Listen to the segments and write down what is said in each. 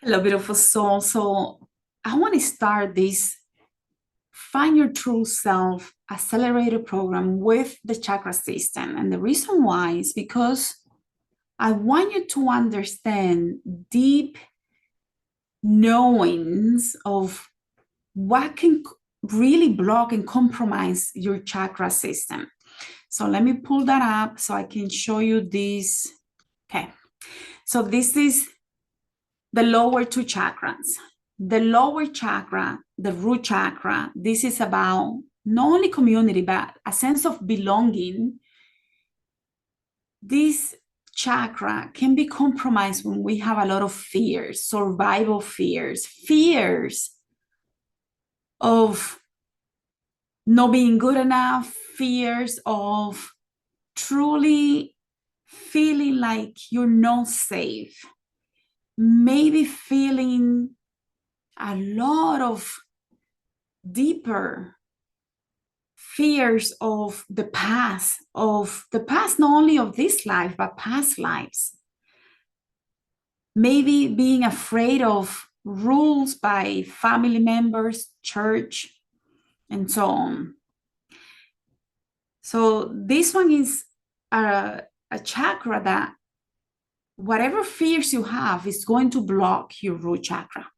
Hello, beautiful soul. So I want to start this Find Your True Self accelerator program with the chakra system. And the reason why is because I want you to understand deep knowings of what can really block and compromise your chakra system. So let me pull that up so I can show you this. Okay. So this is the lower two chakras. The lower chakra, the root chakra, this is about not only community, but a sense of belonging. This chakra can be compromised when we have a lot of fears, survival fears, fears of not being good enough, fears of truly feeling like you're not safe, maybe feeling a lot of deeper fears of the past, not only of this life, but past lives. Maybe being afraid of rules by family members, church, and so on. So this one is a chakra that whatever fears you have is going to block your root chakra.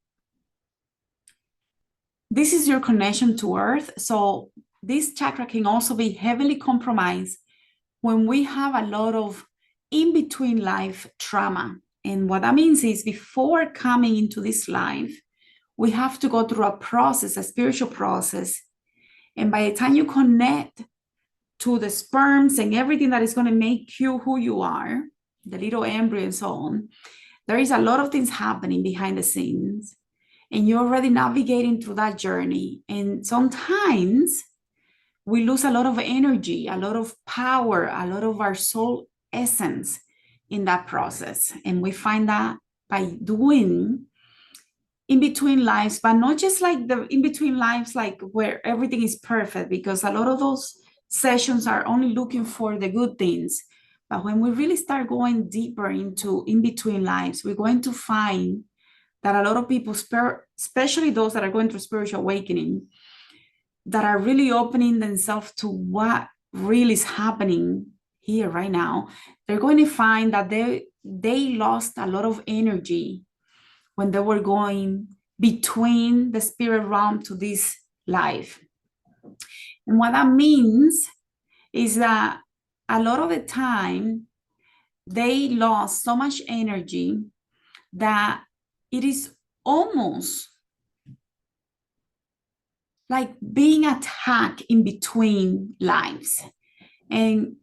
This is your connection to earth. So this chakra can also be heavily compromised when we have a lot of in-between life trauma. And what that means is before coming into this life, we have to go through a process, a spiritual process. And by the time you connect to the sperms and everything that is going to make you who you are, the little embryo and so on, there is a lot of things happening behind the scenes. And you're already navigating through that journey. And sometimes we lose a lot of energy, a lot of power, a lot of our soul essence in that process. And we find that by doing in between lives, but not just like the in between lives, like where everything is perfect, because a lot of those sessions are only looking for the good things. But when we really start going deeper into in between lives, we're going to find that a lot of people, especially those that are going through spiritual awakening, that are really opening themselves to what really is happening here right now, they're going to find that they lost a lot of energy when they were going between the spirit realm to this life. And what that means is that a lot of the time they lost so much energy that it is almost like being attacked in between lives and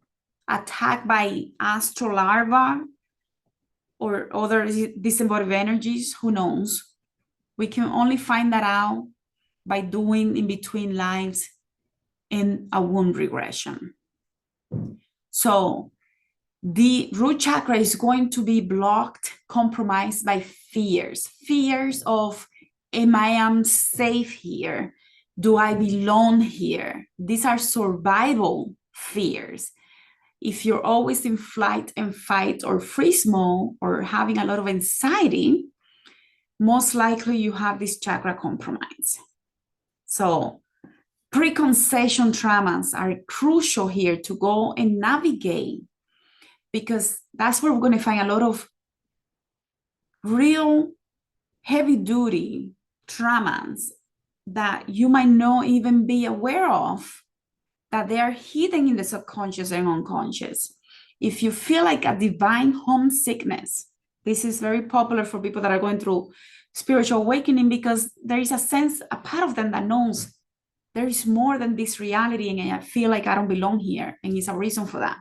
attacked by astral larvae or other disembodied energies, who knows? We can only find that out by doing in between lives in a womb regression. So the root chakra is going to be blocked, compromised by fears of, am I safe here? Do I belong here? These are survival fears. If you're always in flight and fight or freeze mode or having a lot of anxiety, most likely you have this chakra compromise. So preconception traumas are crucial here to go and navigate, because that's where we're going to find a lot of real heavy duty traumas that you might not even be aware of, that they are hidden in the subconscious and unconscious. If you feel like a divine homesickness, this is very popular for people that are going through spiritual awakening, because there is a sense, a part of them that knows there is more than this reality, and I feel like I don't belong here, and it's a reason for that.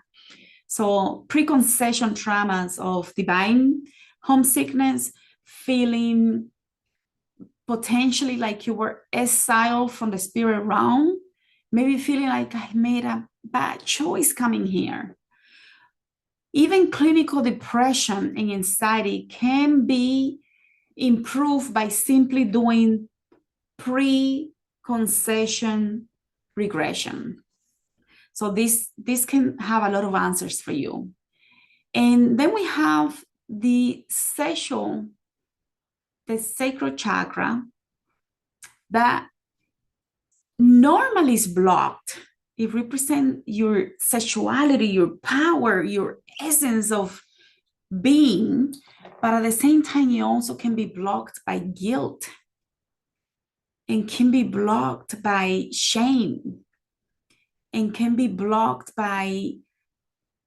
So preconception traumas of divine homesickness, feeling potentially like you were exiled from the spirit realm, maybe feeling like I made a bad choice coming here. Even clinical depression and anxiety can be improved by simply doing pre-concession regression. So this can have a lot of answers for you. And then we have the sexual the sacral chakra that normally is blocked. It represents your sexuality, your power, your essence of being, but at the same time, it also can be blocked by guilt and can be blocked by shame and can be blocked by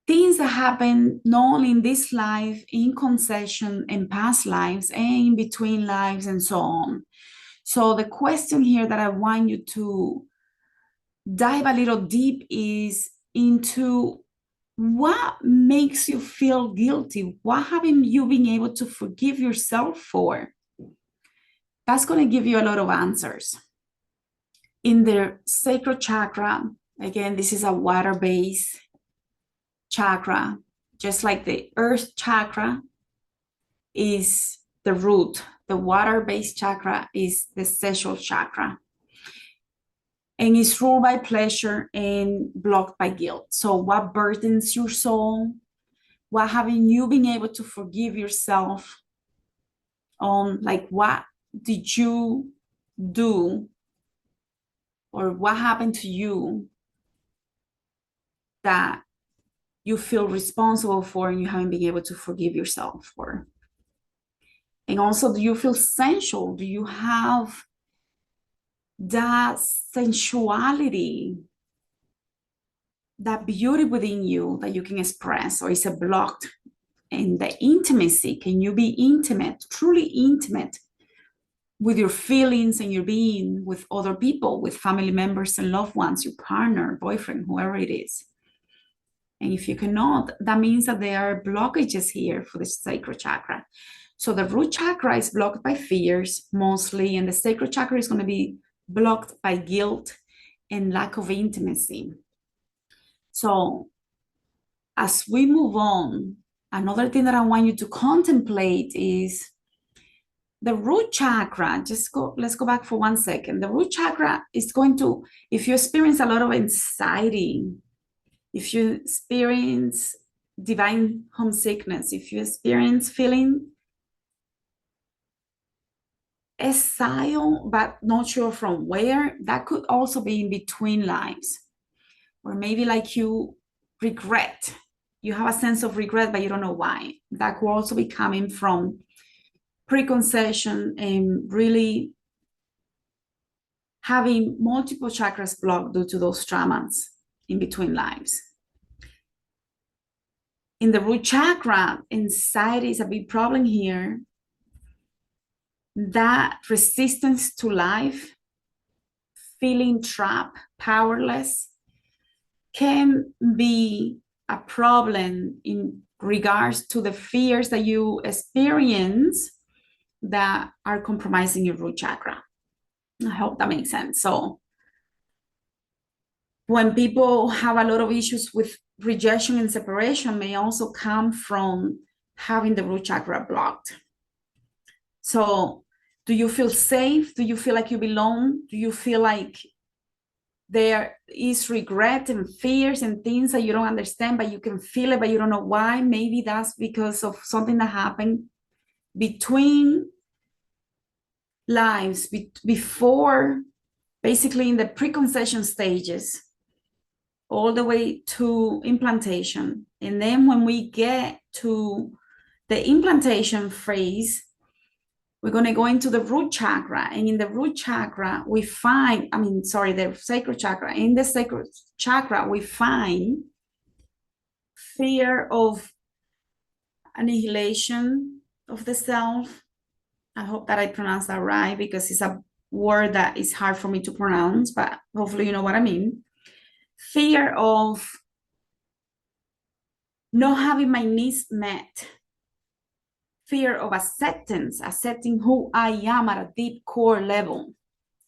things that happen not only in this life, in concession, and past lives, and in between lives, and so on. So the question here that I want you to dive a little deep is into what makes you feel guilty? What haven't you been able to forgive yourself for? That's going to give you a lot of answers. In the sacral chakra, again, this is a water-based chakra, just like the earth chakra is the root. The water-based chakra is the sexual chakra. And it's ruled by pleasure and blocked by guilt. So what burdens your soul? What haven't you been able to forgive yourself on? Like, what did you do or what happened to you that you feel responsible for and you haven't been able to forgive yourself for? And also, do you feel sensual? Do you have that sensuality, that beauty within you that you can express, or is it blocked? And the intimacy, can you be intimate, truly intimate with your feelings and your being with other people, with family members and loved ones, your partner, boyfriend, whoever it is? And if you cannot, that means that there are blockages here for the sacral chakra. So the root chakra is blocked by fears mostly, and the sacral chakra is going to be blocked by guilt and lack of intimacy. So as we move on, another thing that I want you to contemplate is the root chakra. Let's go back for 1 second. The root chakra is going to, if you experience a lot of anxiety, if you experience divine homesickness, if you experience feeling exile, but not sure from where, that could also be in between lives. Or maybe like you regret, you have a sense of regret, but you don't know why. That could also be coming from preconception and really having multiple chakras blocked due to those traumas in between lives. In the root chakra, anxiety is a big problem here. That resistance to life, feeling trapped, powerless, can be a problem in regards to the fears that you experience that are compromising your root chakra. I hope that makes sense. So when people have a lot of issues with rejection and separation, may also come from having the root chakra blocked. So do you feel safe? Do you feel like you belong? Do you feel like there is regret and fears and things that you don't understand, but you can feel it, but you don't know why? Maybe that's because of something that happened between lives, before, basically in the preconception stages, all the way to implantation. And then when we get to the implantation phase, we're going to go into the root chakra. And in the root chakra, we find, the sacral chakra. In the sacral chakra, we find fear of annihilation of the self. I hope that I pronounced that right, because it's a word that is hard for me to pronounce, but hopefully you know what I mean. Fear of not having my needs met. Fear of accepting who I am at a deep core level,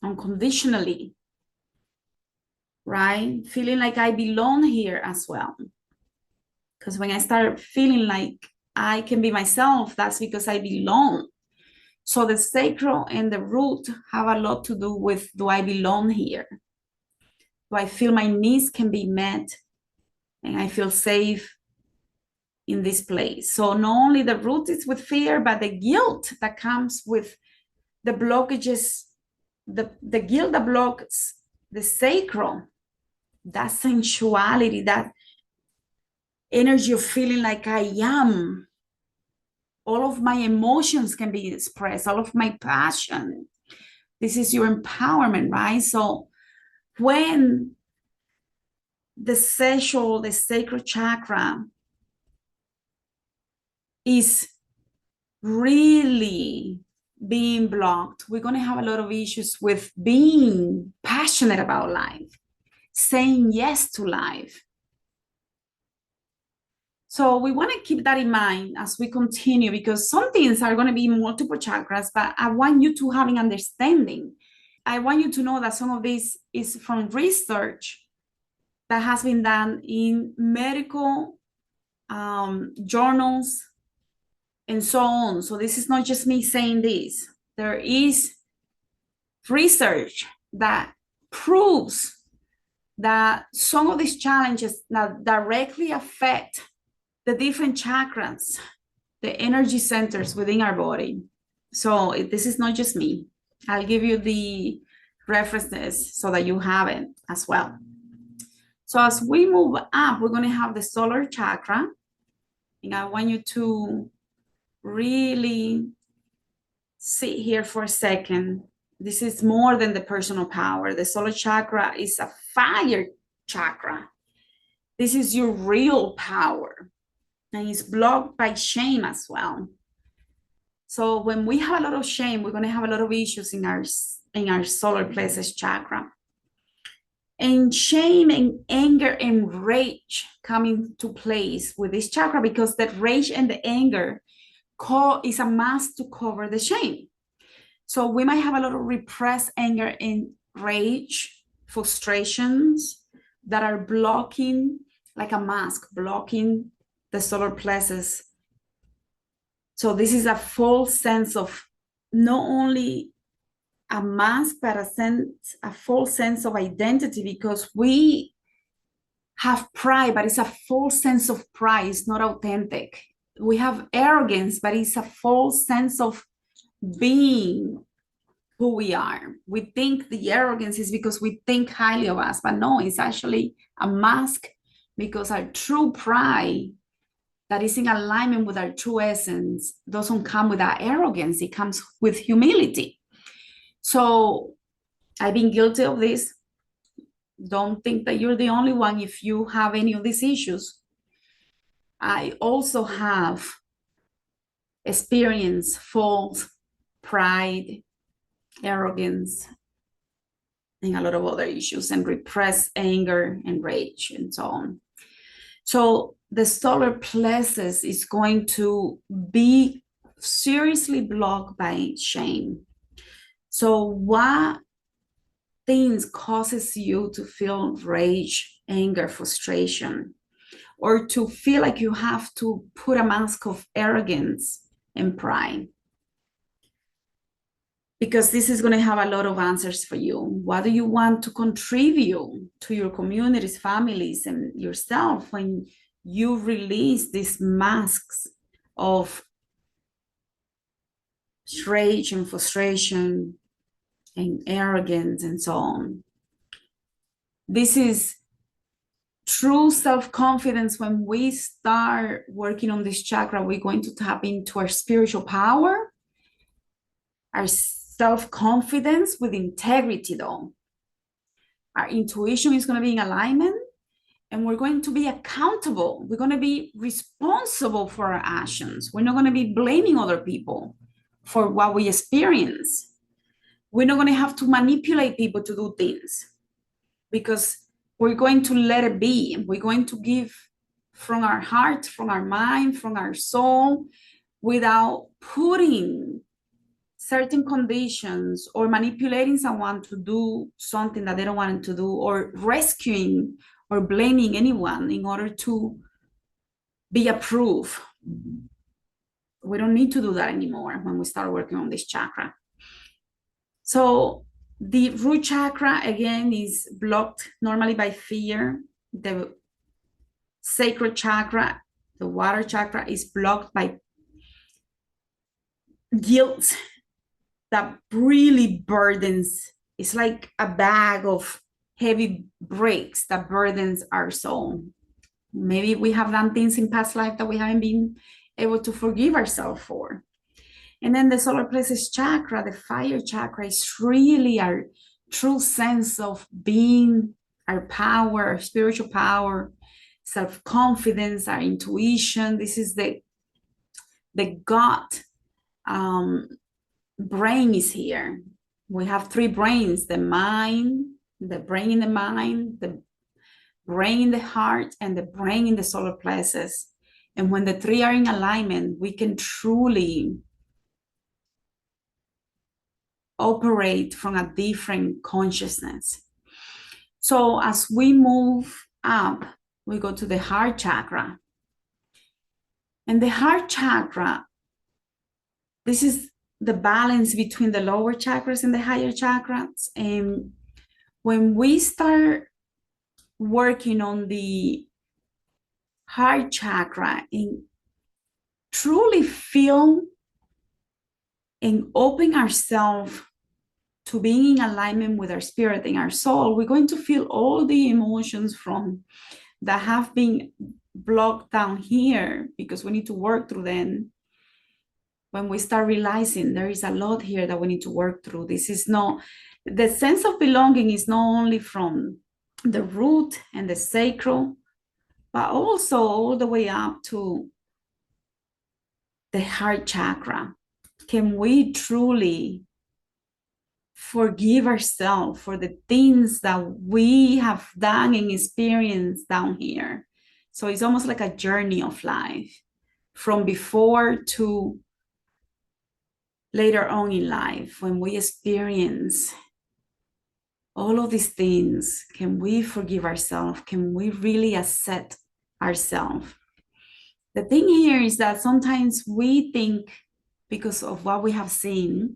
unconditionally, right? Feeling like I belong here as well. Because when I start feeling like I can be myself, that's because I belong. So the sacral and the root have a lot to do with, do I belong here? Do I feel my needs can be met and I feel safe in this place. So not only the root is with fear, but the guilt that comes with the blockages, the guilt that blocks the sacral, that sensuality, that energy of feeling like I am. All of my emotions can be expressed, all of my passion. This is your empowerment, right? So when the sexual, the sacral chakra is really being blocked, we're going to have a lot of issues with being passionate about life, saying yes to life. So we want to keep that in mind as we continue, because some things are going to be multiple chakras, but I want you to have an understanding. I want you to know that some of this is from research that has been done in medical journals and so on. So this is not just me saying this. There is research that proves that some of these challenges that directly affect the different chakras, the energy centers within our body. So this is not just me. I'll give you the references so that you have it as well. So as we move up, we're going to have the solar chakra. And I want you to really sit here for a second. This is more than the personal power. The solar chakra is a fire chakra. This is your real power. And it's blocked by shame as well. So when we have a lot of shame, we're going to have a lot of issues in our solar plexus chakra. And shame and anger and rage come into place with this chakra, because that rage and the anger is a mask to cover the shame. So we might have a lot of repressed anger and rage, frustrations that are blocking, like a mask, blocking the solar plexus. So this is a false sense of not only a mask, but a false sense of identity, because we have pride, but it's a false sense of pride. It's not authentic. We have arrogance, but it's a false sense of being who we are. We think the arrogance is because we think highly of us, but no, it's actually a mask, because our true pride that is in alignment with our true essence doesn't come with that arrogance. It comes with humility. So I've been guilty of this. Don't think that you're the only one if you have any of these issues. I also have experienced false pride, arrogance, and a lot of other issues, and repressed anger and rage and so on. So the solar plexus is going to be seriously blocked by shame. So what things causes you to feel rage, anger, frustration, or to feel like you have to put a mask of arrogance and pride? Because this is going to have a lot of answers for you. What do you want to contribute to your communities, families, and yourself when you release these masks of rage and frustration and arrogance and so on? This is true self-confidence. When we start working on this chakra, we're going to tap into our spiritual power, our self-confidence with integrity, though. Our intuition is going to be in alignment, and we're going to be accountable. We're going to be responsible for our actions. We're not going to be blaming other people for what we experience. We're not going to have to manipulate people to do things, because we're going to let it be. We're going to give from our heart, from our mind, from our soul, without putting certain conditions or manipulating someone to do something that they don't want to do, or rescuing or blaming anyone in order to be approved. We don't need to do that anymore when we start working on this chakra. So the root chakra, again, is blocked normally by fear. The sacral chakra, The water chakra is blocked by guilt that really burdens. It's like a bag of heavy bricks that burdens our soul. Maybe we have done things in past life that we haven't been able to forgive ourselves for. And then the solar plexus chakra, the fire chakra, is really our true sense of being, our power, our spiritual power, self-confidence, our intuition. This is the gut brain is here. We have three brains: the mind, the brain in the mind, the brain in the heart, and the brain in the solar plexus. And when the three are in alignment, we can truly operate from a different consciousness. So as we move up, we go to the heart chakra. And the heart chakra, this is the balance between the lower chakras and the higher chakras. And when we start working on the heart chakra and truly feel and open ourselves to being in alignment with our spirit and our soul, we're going to feel all the emotions from that have been blocked down here, because we need to work through them. When we start realizing there is a lot here that we need to work through, this is not, the sense of belonging is not only from the root and the sacral, but also all the way up to the heart chakra. Can we truly forgive ourselves for the things that we have done and experienced down here? So it's almost like a journey of life, from before to later on in life. When we experience all of these things, can we forgive ourselves? Can we really accept ourselves? The thing here is that sometimes we think, because of what we have seen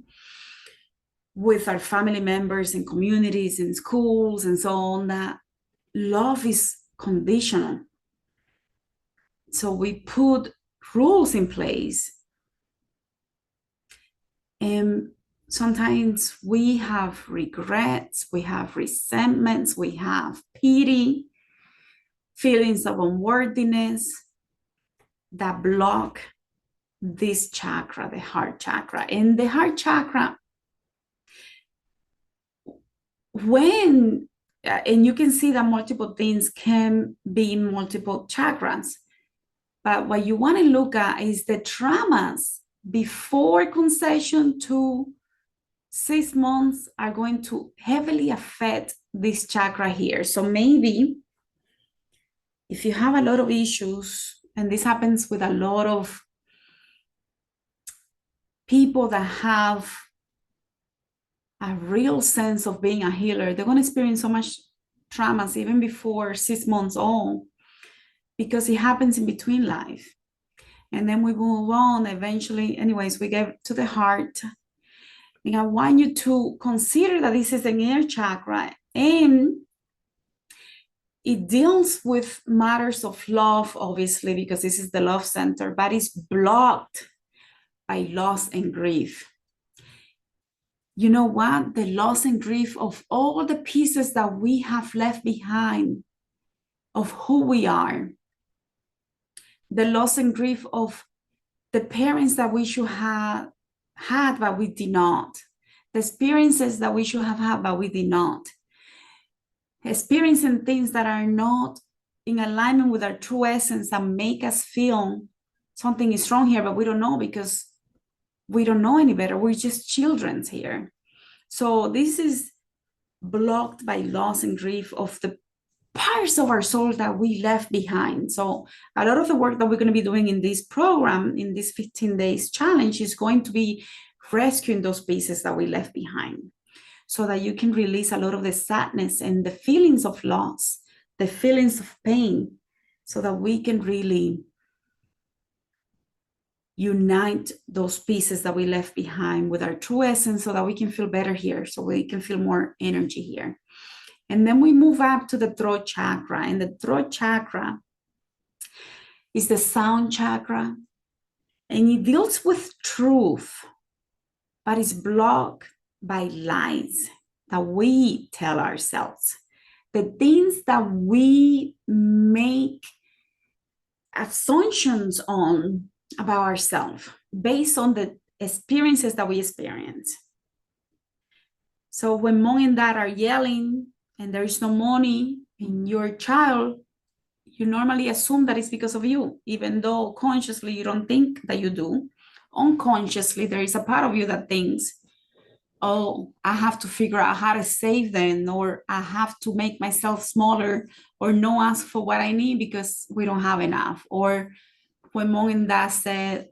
with our family members and communities and schools and so on, that love is conditional. So we put rules in place. And sometimes we have regrets, we have resentments, we have pity, feelings of unworthiness that block this chakra, the heart chakra. And the heart chakra, when, and you can see that multiple things can be in multiple chakras, but what you want to look at is the traumas before conception to 6 months are going to heavily affect this chakra here. So maybe if you have a lot of issues, and this happens with a lot of people that have a real sense of being a healer, they're going to experience so much traumas even before 6 months old, because it happens in between life. And then we move on eventually. Anyways, we get to the heart. And I want you to consider that this is an air chakra, and it deals with matters of love, obviously, because this is the love center, but it's blocked by loss and grief. You know what? The loss and grief of all the pieces that we have left behind of who we are. The loss and grief of the parents that we should have had, but we did not. The experiences that we should have had, but we did not. Experiencing things that are not in alignment with our true essence and make us feel something is wrong here, but we don't know, because we don't know any better. We're just children here. So this is blocked by loss and grief of the parts of our soul that we left behind. So a lot of the work that we're going to be doing in this program, in this 15 days challenge, is going to be rescuing those pieces that we left behind, so that you can release a lot of the sadness and the feelings of loss, the feelings of pain, so that we can really unite those pieces that we left behind with our true essence, so that we can feel better here, so we can feel more energy here. And then we move up to the throat chakra. And the throat chakra is the sound chakra, and it deals with truth, but it's blocked by lies that we tell ourselves. The things that we make assumptions on about ourselves based on the experiences that we experience. So when mom and dad are yelling and there is no money in your child, you normally assume that it's because of you, even though consciously you don't think that you do. Unconsciously, there is a part of you that thinks, oh, I have to figure out how to save them, or I have to make myself smaller, or no ask for what I need because we don't have enough. Or when mom and dad said,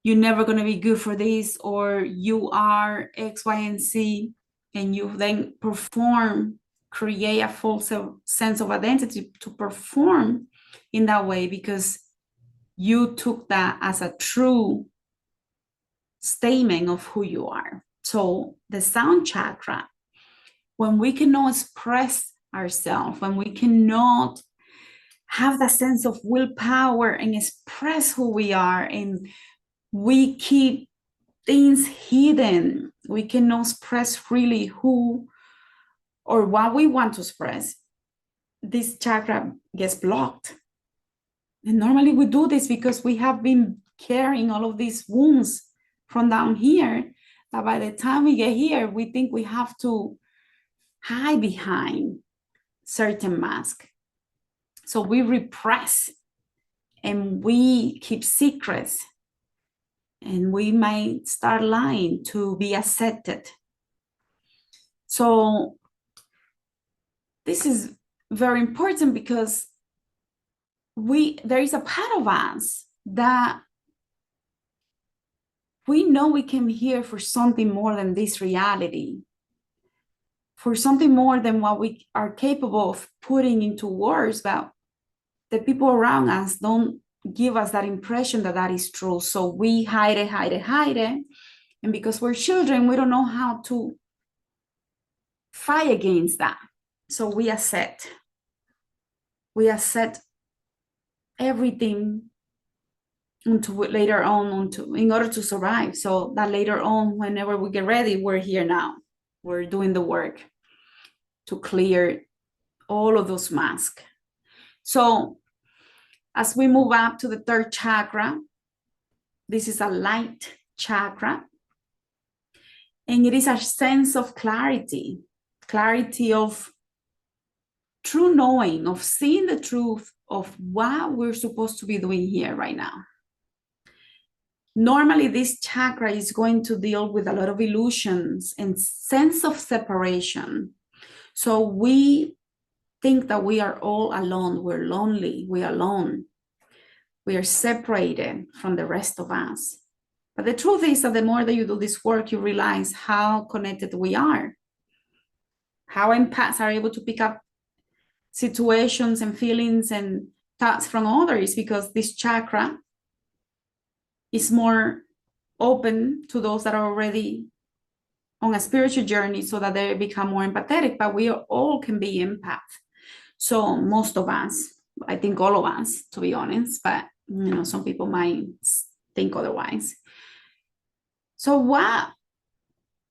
you're never going to be good for this, or you are X, Y, and Z, and you then perform, create a false sense of identity to perform in that way because you took that as a true statement of who you are. So the sound chakra, when we cannot express ourselves, when we cannot have that sense of willpower and express who we are, and we keep things hidden, we cannot express really who or what we want to express, this chakra gets blocked. And normally we do this because we have been carrying all of these wounds from down here, that by the time we get here, we think we have to hide behind certain mask. So we repress and we keep secrets, and we might start lying to be accepted. So this is very important because there is a part of us that we know we came here for something more than this reality, for something more than what we are capable of putting into words, but the people around us don't give us that impression that that is true. So we hide it. And because we're children, we don't know how to fight against that. So we accept everything later on in order to survive. So that later on, whenever we get ready, we're here now. We're doing the work to clear all of those masks. So as we move up to the third chakra, this is a light chakra. And it is a sense of clarity of true knowing, of seeing the truth of what we're supposed to be doing here right now. Normally, this chakra is going to deal with a lot of illusions and sense of separation. So we think that we are all alone. We're lonely. We are alone. We are separated from the rest of us. But the truth is that the more that you do this work, you realize how connected we are, how empaths are able to pick up situations and feelings and thoughts from others, because this chakra is more open to those that are already on a spiritual journey, so that they become more empathetic. But we all can be empaths. So most of us, I think all of us, to be honest, but some people might think otherwise. So what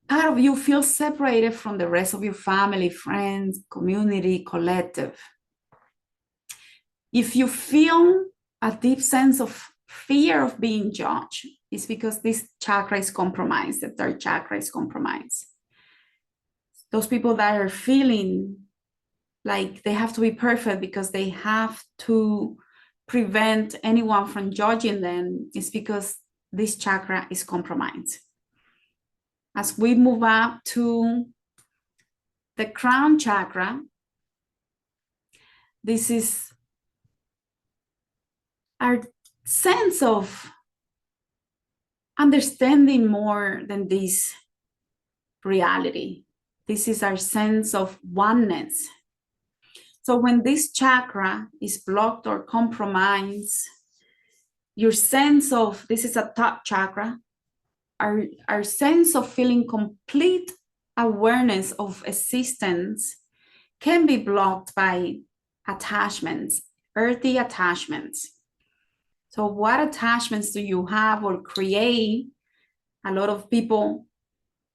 part of you feels separated from the rest of your family, friends, community, collective? If you feel a deep sense of fear of being judged, it's because this chakra is compromised. The third chakra is compromised. Those people that are feeling like they have to be perfect because they have to prevent anyone from judging them, is because this chakra is compromised. As we move up to the crown chakra, this is our sense of understanding more than this reality. This is our sense of oneness. So when this chakra is blocked or compromised, your sense of, this is a top chakra, our sense of feeling complete awareness of existence can be blocked by attachments, earthy attachments. So what attachments do you have or create? A lot of people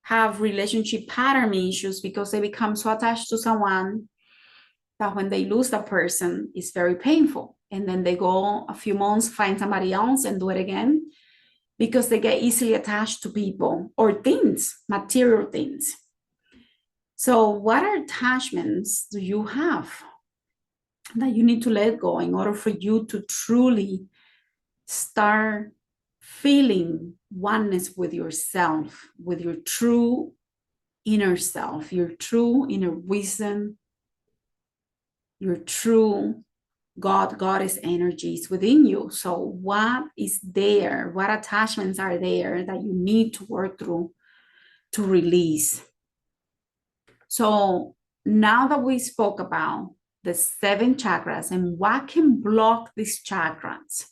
have relationship pattern issues because they become so attached to someone that when they lose that person, it's very painful. And then they go a few months, find somebody else and do it again because they get easily attached to people or things, material things. So what attachments do you have that you need to let go in order for you to truly start feeling oneness with yourself, with your true inner self, your true inner wisdom, your true goddess energies within you? So what is there? What attachments are there that you need to work through to release? So now that we spoke about the 7 chakras and what can block these chakras,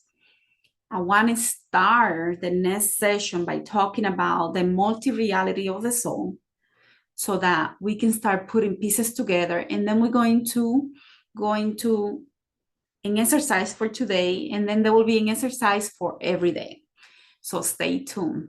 I want to start the next session by talking about the multi-reality of the soul so that we can start putting pieces together. And then we're going to an exercise for today, and then there will be an exercise for every day. So stay tuned.